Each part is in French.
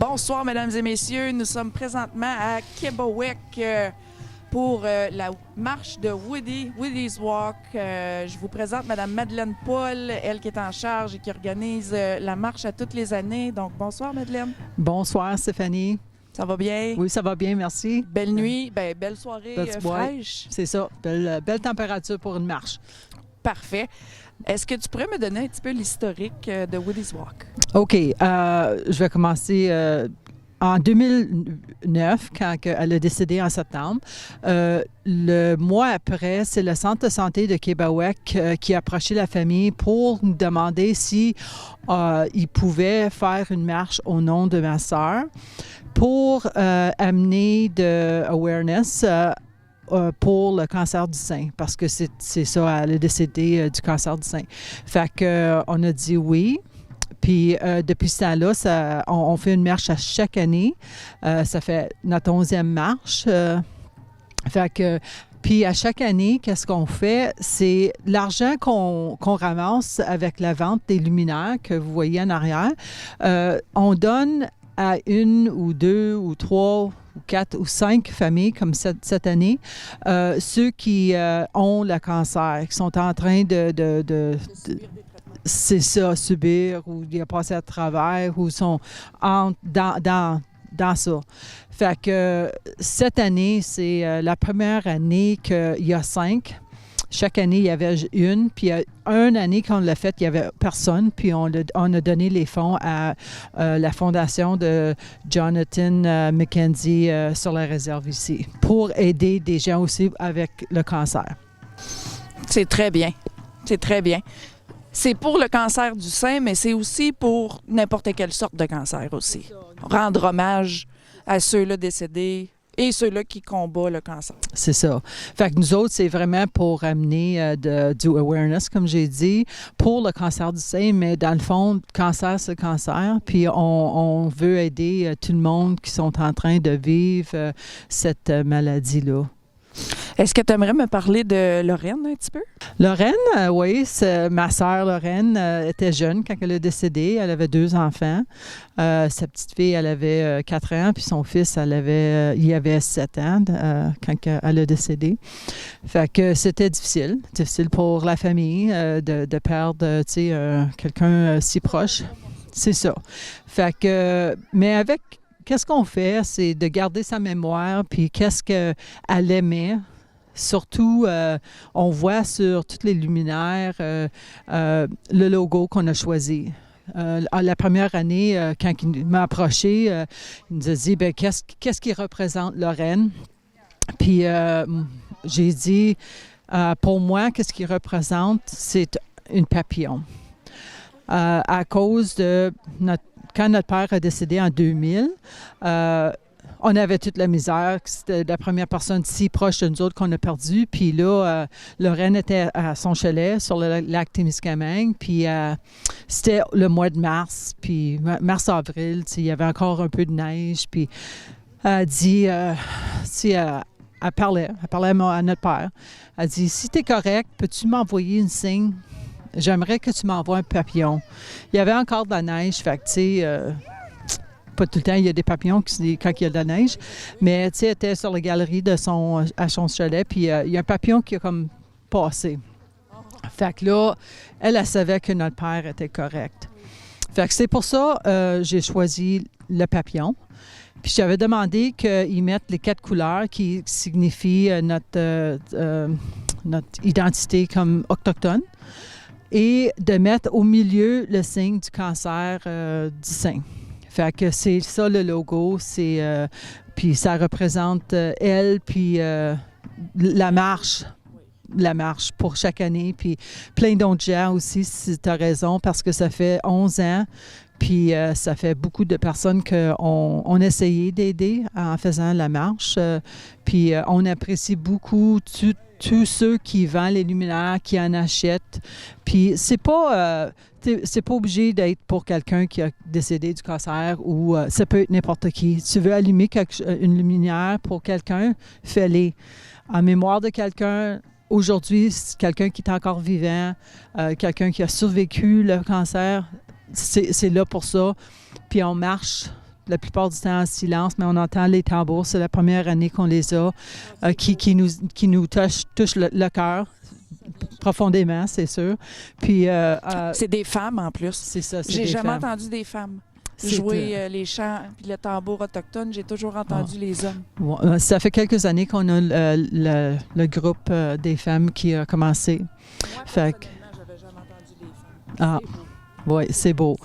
Bonsoir, mesdames et messieurs. Nous sommes présentement à Québec pour la marche de Woody's Walk. Je vous présente Mme Madeleine Paul, elle qui est en charge et qui organise la marche à toutes les années. Donc, bonsoir, Madeleine. Bonsoir, Stéphanie. Ça va bien? Oui, ça va bien, merci. Belle nuit, belle soirée fraîche. C'est ça, belle température pour une marche. Parfait. Est-ce que tu pourrais me donner un petit peu l'historique de Woody's Walk? OK. Je vais commencer en 2009, quand elle a décédé en septembre. Le mois après, c'est le Centre de santé de Québec qui a approché la famille pour nous demander si ils pouvaient faire une marche au nom de ma sœur pour amener de awareness pour le cancer du sein, parce que c'est ça, elle est décédée du cancer du sein. Fait qu'on a dit oui. Puis depuis ce temps-là, on fait une marche à chaque année. Ça fait notre 11e marche. Puis à chaque année, qu'est-ce qu'on fait? C'est l'argent qu'on ramasse avec la vente des luminaires que vous voyez en arrière. On donne à une ou deux ou trois ou 4 ou 5 familles comme cette année, ceux qui ont le cancer, qui sont en train c'est ça, subir, ou il a passé à travers, ou sont dans ça. Fait que cette année, c'est la première année qu'il y a 5. Chaque année, il y avait une, puis une année qu'on l'a fait, il n'y avait personne, puis on a donné les fonds à la fondation de Jonathan McKenzie sur la réserve ici, pour aider des gens aussi avec le cancer. C'est très bien. C'est très bien. C'est pour le cancer du sein, mais c'est aussi pour n'importe quelle sorte de cancer aussi. Rendre hommage à ceux-là décédés et ceux-là qui combattent le cancer. C'est ça. Fait que nous autres, c'est vraiment pour amener du awareness, comme j'ai dit, pour le cancer du sein, mais dans le fond, le cancer, c'est le cancer. Puis on veut aider tout le monde qui sont en train de vivre cette maladie-là. Est-ce que tu aimerais me parler de Lorraine un petit peu? Lorraine, oui, ma sœur Lorraine était jeune quand elle est décédée. Elle avait 2 enfants. Sa petite fille, elle avait 4 ans, puis son fils, il avait 7 ans quand elle est décédée. Fait que c'était difficile pour la famille de perdre, quelqu'un si proche. C'est ça. Fait que, mais qu'est-ce qu'on fait, c'est de garder sa mémoire, puis qu'est-ce qu'elle aimait. Surtout, on voit sur tous les luminaires le logo qu'on a choisi. La première année, quand il m'a approché, il nous a dit qu'est-ce qui représente Lorraine? Puis j'ai dit, pour moi, qu'est-ce qui représente? C'est une papillon. À cause de quand notre père a décédé en 2000, on avait toute la misère. C'était la première personne si proche de nous autres qu'on a perdu. Puis là, Lorraine était à son chalet sur le lac Témiscamingue. Puis c'était le mois de mars. Puis mars-avril, il y avait encore un peu de neige. Puis elle dit, elle parlait à notre père. Elle dit, si tu es correct, peux-tu m'envoyer une signe? J'aimerais que tu m'envoies un papillon. Il y avait encore de la neige, fait que, tu sais, pas tout le temps, il y a des papillons quand il y a de la neige, mais, tu sais, elle était sur la galerie à son chalet, puis il y a un papillon qui a comme passé. Fait que là, elle savait que notre père était correct. Fait que c'est pour ça que j'ai choisi le papillon. Puis j'avais demandé qu'ils mettent les 4 couleurs qui signifient notre identité comme autochtone, et de mettre au milieu le signe du cancer du sein. Fait que c'est ça le logo, puis ça représente elle, puis la marche pour chaque année, puis plein d'autres gens aussi, si tu as raison, parce que ça fait 11 ans, puis ça fait beaucoup de personnes qu'on a essayé d'aider en faisant la marche, puis on apprécie beaucoup tous ceux qui vendent les luminaires, qui en achètent. Puis c'est pas obligé d'être pour quelqu'un qui a décédé du cancer, ou ça peut être n'importe qui. Tu veux allumer une luminaire pour quelqu'un, fais-les. En mémoire de quelqu'un, aujourd'hui, quelqu'un qui est encore vivant, quelqu'un qui a survécu le cancer, c'est là pour ça. Puis on marche la plupart du temps en silence, mais on entend les tambours. C'est la première année qu'on les a, qui nous touche le cœur profondément, c'est sûr. Puis, c'est des femmes en plus. C'est ça, c'est J'ai des jamais femmes. entendu des femmes C'est, jouer les chants puis le tambour autochtone. J'ai toujours entendu les hommes. Ouais, ça fait quelques années qu'on a le groupe des femmes qui a commencé. Moi, Fait que- personnellement, j'avais jamais entendu les femmes. Ah. C'est beau. Oui, c'est beau.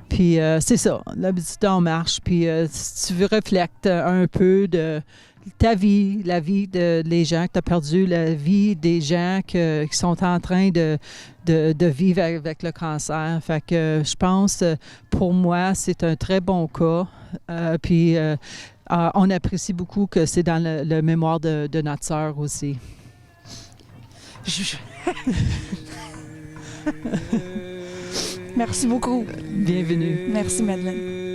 Puis c'est ça, l'habitude on marche. Puis si tu veux reflectes un peu de ta vie, la vie des gens que tu as perdu, la vie des gens qui sont en train de vivre avec le cancer. Fait que je pense, pour moi, c'est un très bon cas. Puis on apprécie beaucoup que c'est dans le mémoire de notre sœur aussi. Merci beaucoup. Bienvenue. Merci, Madeleine.